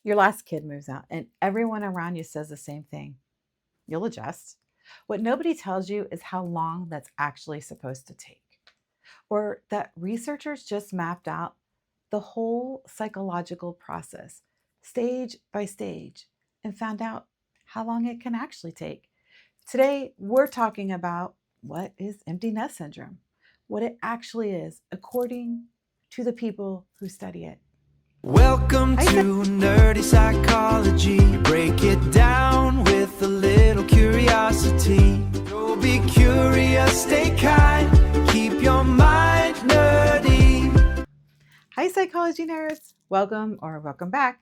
Your last kid moves out, and everyone around you says the same thing. You'll adjust. What nobody tells you is how long that's actually supposed to take, or that researchers just mapped out the whole psychological process, stage by stage, and found out how long it can actually take. Today, we're talking about what is empty nest syndrome, what it actually is, according to the people who study it. Welcome to Nerdy Psychology. Break it down with a little curiosity. Don't be curious, stay kind. Keep your mind nerdy. Hi, psychology nerds. Welcome back.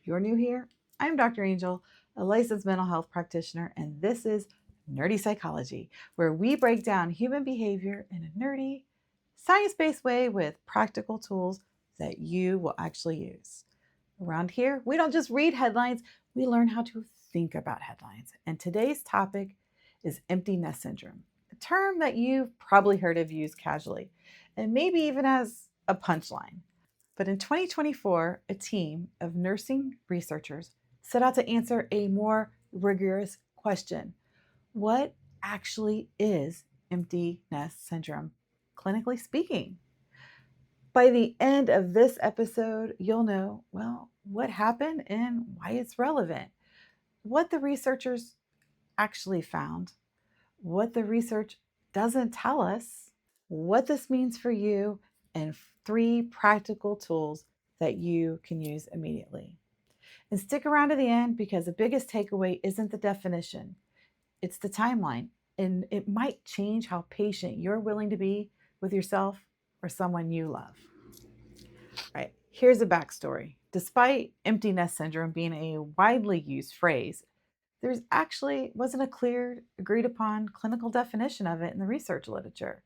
If you're new here, I'm Dr. Angel, a licensed mental health practitioner, and this is Nerdy Psychology, where we break down human behavior in a nerdy, science-based way with practical tools that you will actually use. Around here, we don't just read headlines, we learn how to think about headlines. And today's topic is empty nest syndrome, a term that you've probably heard of used casually, and maybe even as a punchline. But in 2024, a team of nursing researchers set out to answer a more rigorous question. What actually is empty nest syndrome, clinically speaking? By the end of this episode, you'll know, well, what happened and why it's relevant, what the researchers actually found, what the research doesn't tell us, what this means for you, and 3 practical tools that you can use immediately. And stick around to the end because the biggest takeaway isn't the definition, it's the timeline. And it might change how patient you're willing to be with yourself or someone you love. All right, here's a backstory. Despite empty nest syndrome being a widely used phrase, there's actually wasn't a clear, agreed upon clinical definition of it in the research literature.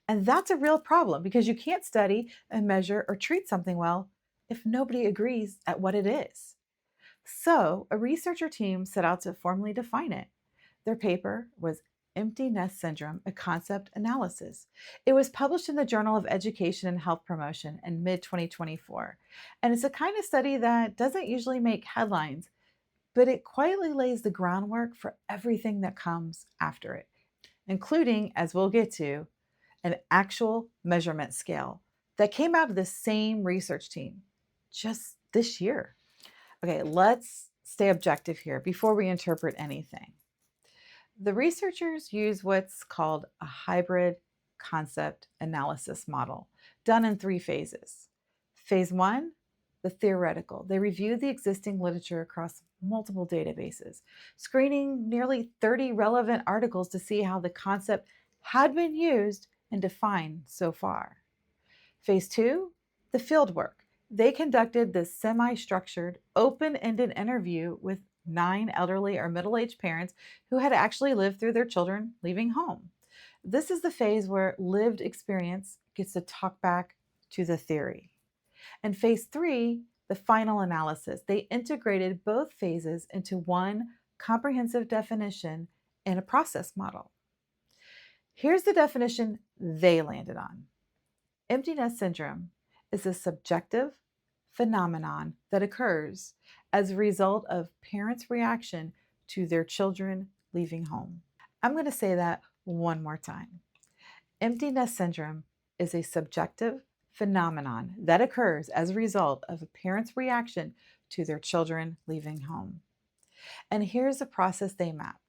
And that's a real problem because you can't study and measure or treat something well if nobody agrees at what it is. So, a researcher team set out to formally define it. Their paper was Empty Nest Syndrome, a Concept Analysis. It was published in the Journal of Education and Health Promotion in mid 2024. And it's a kind of study that doesn't usually make headlines, but it quietly lays the groundwork for everything that comes after it, including, as we'll get to, an actual measurement scale that came out of the same research team just this year. Okay, let's stay objective here before we interpret anything. The researchers use what's called a hybrid concept analysis model, done in 3 phases. Phase 1, the theoretical. They reviewed the existing literature across multiple databases, screening nearly 30 relevant articles to see how the concept had been used and defined so far. Phase 2, the fieldwork. They conducted this semi-structured, open-ended interview with 9 elderly or middle-aged parents who had actually lived through their children leaving home. This is the phase where lived experience gets to talk back to the theory. And phase 3, the final analysis, they integrated both phases into one comprehensive definition and a process model. Here's the definition they landed on. Empty nest syndrome is a subjective phenomenon that occurs as a result of parents' reaction to their children leaving home. I'm going to say that one more time. Empty nest syndrome is a subjective phenomenon that occurs as a result of a parent's reaction to their children leaving home. And here's the process they map.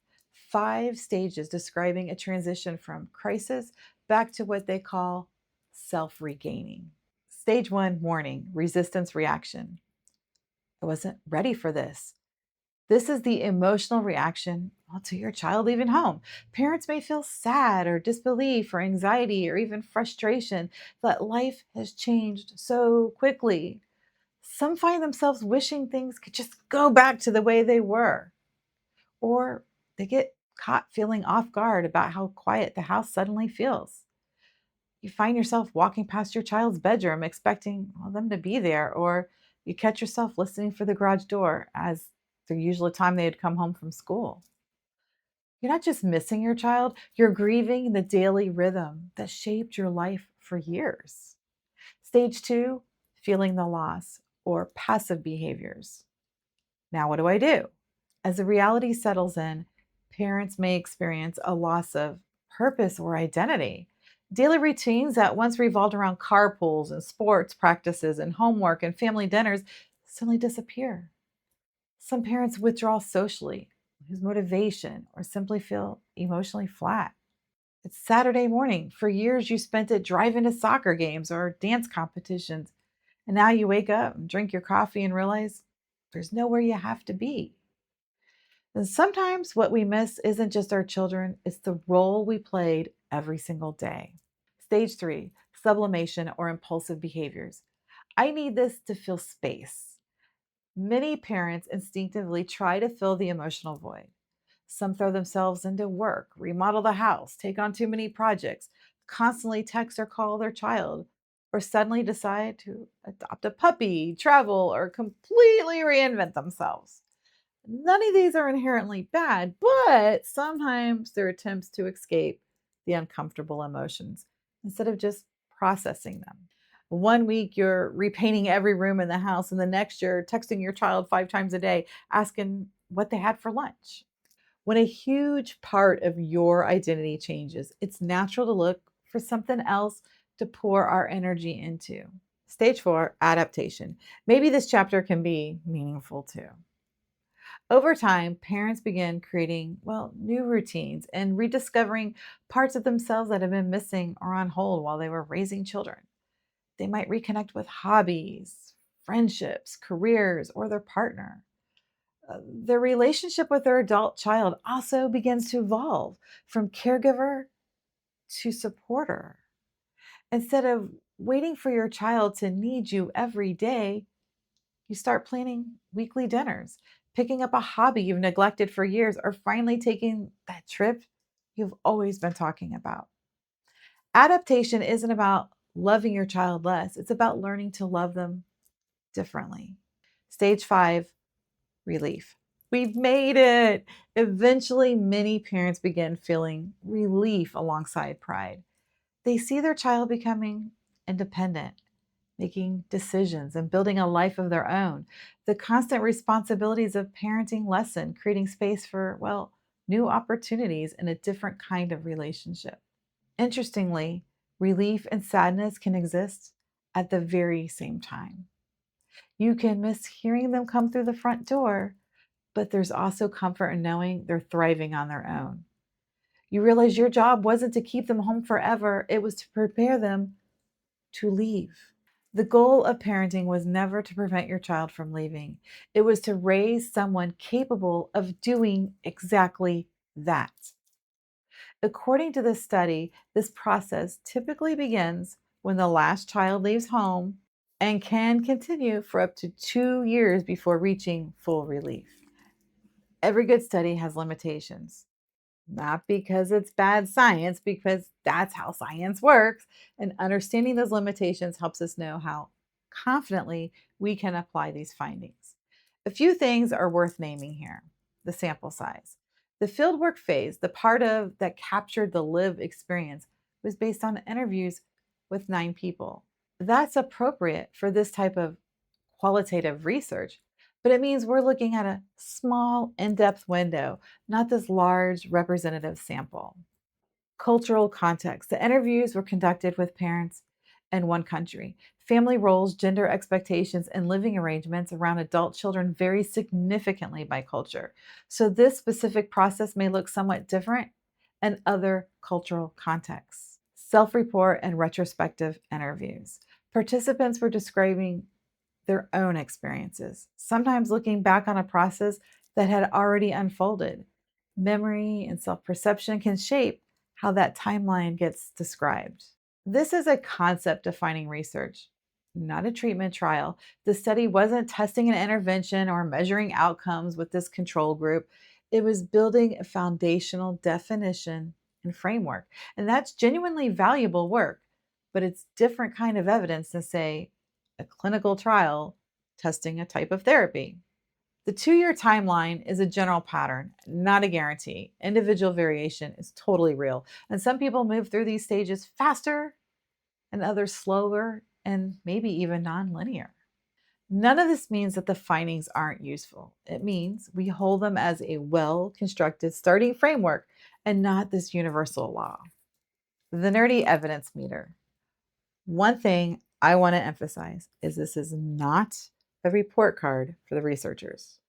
5 stages describing a transition from crisis back to what they call self-regaining. Stage 1, mourning, resistance reaction. I wasn't ready for this. This is the emotional reaction to your child leaving home. Parents may feel sad or disbelief or anxiety or even frustration that life has changed so quickly. Some find themselves wishing things could just go back to the way they were. Or they get caught feeling off guard about how quiet the house suddenly feels. You find yourself walking past your child's bedroom expecting them to be there, or you catch yourself listening for the garage door as the usual time they'd come home from school. You're not just missing your child, you're grieving the daily rhythm that shaped your life for years. Stage 2, feeling the loss, or passive behaviors. Now, what do I do? As the reality settles in, parents may experience a loss of purpose or identity. Daily routines that once revolved around carpools and sports practices and homework and family dinners suddenly disappear. Some parents withdraw socially, lose motivation, or simply feel emotionally flat. It's Saturday morning. For years, you spent it driving to soccer games or dance competitions. And now you wake up and drink your coffee and realize there's nowhere you have to be. And sometimes what we miss isn't just our children, it's the role we played every single day. Stage three, sublimation or impulsive behaviors. I need this to fill space. Many parents instinctively try to fill the emotional void. Some throw themselves into work, remodel the house, take on too many projects, constantly text or call their child, or suddenly decide to adopt a puppy, travel, or completely reinvent themselves. None of these are inherently bad, but sometimes they're attempts to escape the uncomfortable emotions instead of just processing them. One week you're repainting every room in the house, and the next you're texting your child 5 times a day asking what they had for lunch. When a huge part of your identity changes, it's natural to look for something else to pour our energy into. Stage four, adaptation. Maybe this chapter can be meaningful too. Over time, parents begin creating, new routines and rediscovering parts of themselves that have been missing or on hold while they were raising children. They might reconnect with hobbies, friendships, careers, or their partner. Their relationship with their adult child also begins to evolve from caregiver to supporter. Instead of waiting for your child to need you every day, you start planning weekly dinners, picking up a hobby you've neglected for years, or finally taking that trip you've always been talking about. Adaptation isn't about loving your child less, it's about learning to love them differently. Stage five, relief. We've made it. Eventually, many parents begin feeling relief alongside pride. They see their child becoming independent, making decisions, and building a life of their own. The constant responsibilities of parenting lessen, creating space for, new opportunities in a different kind of relationship. Interestingly, relief and sadness can exist at the very same time. You can miss hearing them come through the front door, but there's also comfort in knowing they're thriving on their own. You realize your job wasn't to keep them home forever, it was to prepare them to leave. The goal of parenting was never to prevent your child from leaving, it was to raise someone capable of doing exactly that. According to this study, this process typically begins when the last child leaves home and can continue for up to 2 years before reaching full relief. Every good study has limitations, not because it's bad science, because that's how science works. And understanding those limitations helps us know how confidently we can apply these findings. A few things are worth naming here: the sample size. The fieldwork phase, the part of that captured the live experience, was based on interviews with 9 people. That's appropriate for this type of qualitative research, but it means we're looking at a small, in depth window, not this large representative sample. Cultural context. The interviews were conducted with parents in one country. Family roles, gender expectations, and living arrangements around adult children vary significantly by culture. So, this specific process may look somewhat different in other cultural contexts. Self report and retrospective interviews. Participants were describing their own experiences, sometimes looking back on a process that had already unfolded. Memory and self perception can shape how that timeline gets described. This is a concept defining research, not a treatment trial. The study wasn't testing an intervention or measuring outcomes with this control group. It was building a foundational definition and framework. And that's genuinely valuable work, but it's different kind of evidence than, say, a clinical trial testing a type of therapy. The 2 year timeline is a general pattern, not a guarantee. Individual variation is totally real. And some people move through these stages faster and others slower and maybe even nonlinear. None of this means that the findings aren't useful. It means we hold them as a well constructed starting framework and not this universal law. The nerdy evidence meter. One thing I want to emphasize is this is not a report card for the researchers.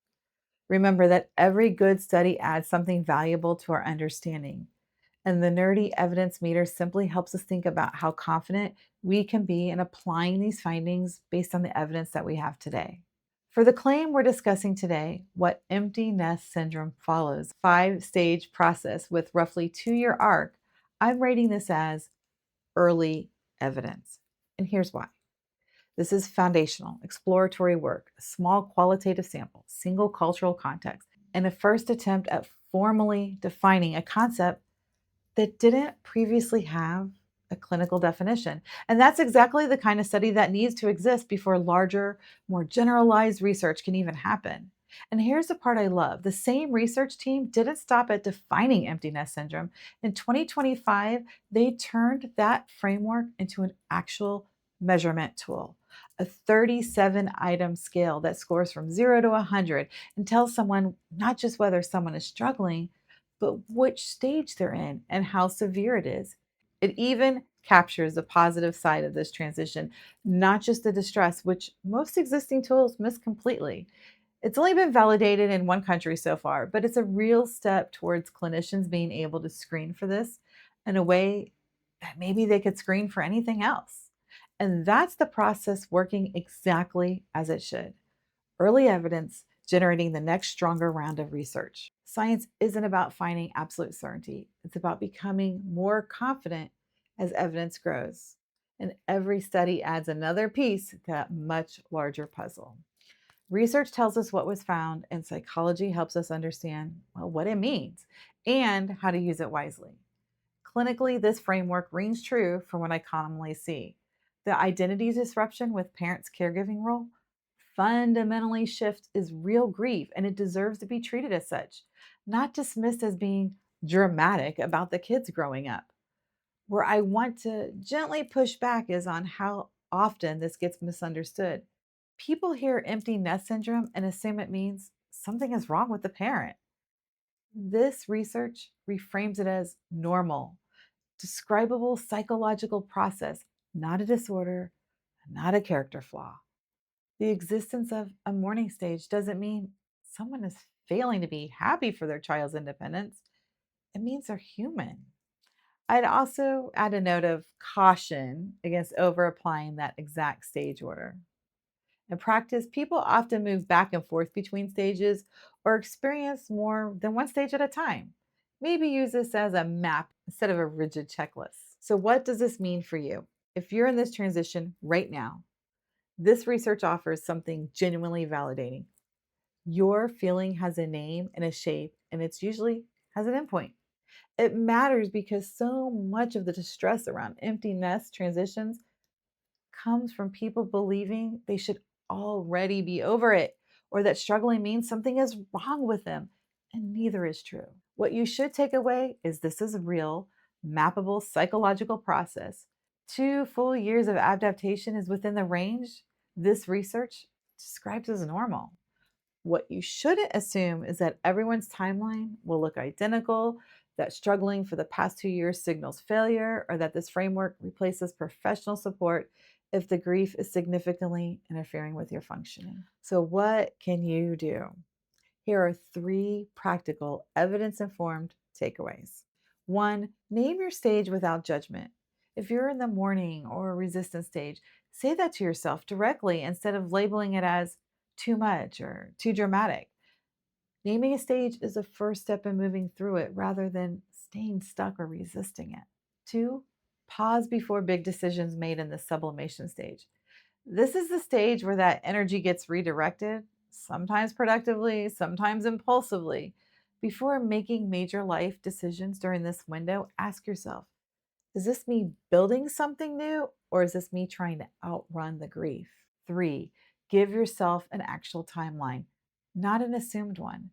Remember that every good study adds something valuable to our understanding. And the nerdy evidence meter simply helps us think about how confident we can be in applying these findings based on the evidence that we have today. For the claim we're discussing today, what empty nest syndrome follows, 5-stage process with roughly 2-year arc, I'm rating this as early evidence. And here's why. This is foundational, exploratory work, a small qualitative sample, single cultural context, and a first attempt at formally defining a concept that didn't previously have a clinical definition. And that's exactly the kind of study that needs to exist before larger, more generalized research can even happen. And here's the part I love. The same research team didn't stop at defining empty nest syndrome. In 2025, they turned that framework into an actual measurement tool, a 37-item scale that scores from 0 to 100 and tells someone not just whether someone is struggling, but which stage they're in and how severe it is. It even captures the positive side of this transition, not just the distress, which most existing tools miss completely. It's only been validated in one country so far, but it's a real step towards clinicians being able to screen for this in a way that maybe they could screen for anything else. And that's the process working exactly as it should. Early evidence generating the next stronger round of research. Science isn't about finding absolute certainty, it's about becoming more confident as evidence grows. And every study adds another piece to that much larger puzzle. Research tells us what was found, and psychology helps us understand, well, what it means and how to use it wisely. Clinically, this framework rings true for what I commonly see. The identity disruption with parents' caregiving role fundamentally shifts is real grief and it deserves to be treated as such, not dismissed as being dramatic about the kids growing up. Where I want to gently push back is on how often this gets misunderstood. People hear empty nest syndrome and assume it means something is wrong with the parent. This research reframes it as normal, describable psychological process, not a disorder, not a character flaw. The existence of a mourning stage doesn't mean someone is failing to be happy for their child's independence. It means they're human. I'd also add a note of caution against over applying that exact stage order. In practice, people often move back and forth between stages or experience more than one stage at a time. Maybe use this as a map instead of a rigid checklist. So, what does this mean for you? If you're in this transition right now, this research offers something genuinely validating. Your feeling has a name and a shape, and it's usually has an endpoint. It matters because so much of the distress around empty nest transitions comes from people believing they should already be over it or that struggling means something is wrong with them, and neither is true. What you should take away is this is a real, mappable psychological process. 2 full years of adaptation is within the range this research describes as normal. What you shouldn't assume is that everyone's timeline will look identical, that struggling for the past 2 years signals failure, or that this framework replaces professional support if the grief is significantly interfering with your functioning. So, what can you do? Here are 3 practical, evidence informed takeaways. 1, name your stage without judgment. If you're in the mourning or resistance stage, say that to yourself directly instead of labeling it as too much or too dramatic. Naming a stage is a first step in moving through it rather than staying stuck or resisting it. 2, pause before big decisions made in the sublimation stage. This is the stage where that energy gets redirected, sometimes productively, sometimes impulsively. Before making major life decisions during this window, ask yourself, is this me building something new or is this me trying to outrun the grief? 3, give yourself an actual timeline, not an assumed one.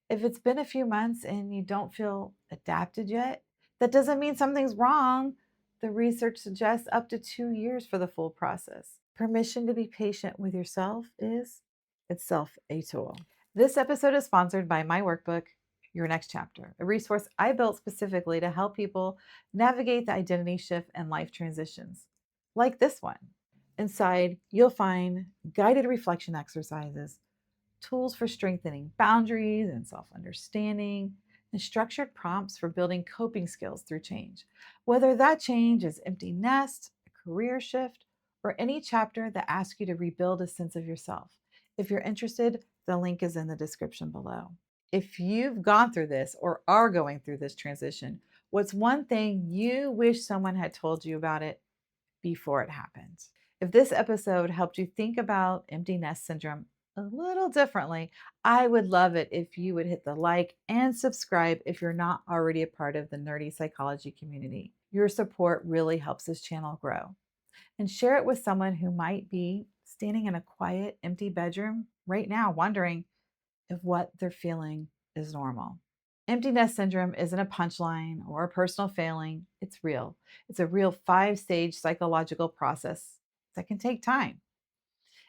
If it's been a few months and you don't feel adapted yet, that doesn't mean something's wrong. The research suggests up to 2 years for the full process. permission to be patient with yourself is itself a tool. This episode is sponsored by my workbook, Your Next Chapter, a resource I built specifically to help people navigate the identity shift and life transitions, like this one. Inside, you'll find guided reflection exercises, tools for strengthening boundaries and self understanding, and structured prompts for building coping skills through change. Whether that change is empty nest, a career shift, or any chapter that asks you to rebuild a sense of yourself. If you're interested, the link is in the description below. If you've gone through this or are going through this transition, what's one thing you wish someone had told you about it before it happened? If this episode helped you think about empty nest syndrome a little differently, I would love it if you would hit the like and subscribe if you're not already a part of the nerdy psychology community. Your support really helps this channel grow. And share it with someone who might be standing in a quiet, empty bedroom right now, wondering if what they're feeling is normal. Empty nest syndrome isn't a punchline or a personal failing. It's real. It's a real 5-stage psychological process that can take time.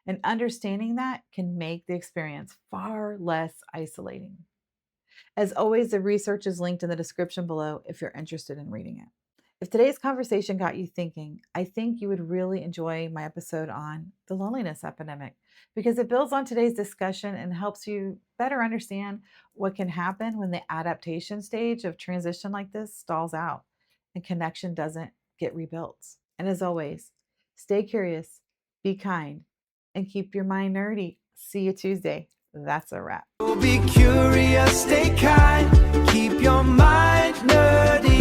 And understanding that can make the experience far less isolating. As always, the research is linked in the description below if you're interested in reading it. If today's conversation got you thinking, I think you would really enjoy my episode on the loneliness epidemic because it builds on today's discussion and helps you better understand what can happen when the adaptation stage of transition like this stalls out and connection doesn't get rebuilt. And as always, stay curious, be kind, and keep your mind nerdy. See you Tuesday. That's a wrap. Be curious, stay kind, keep your mind nerdy.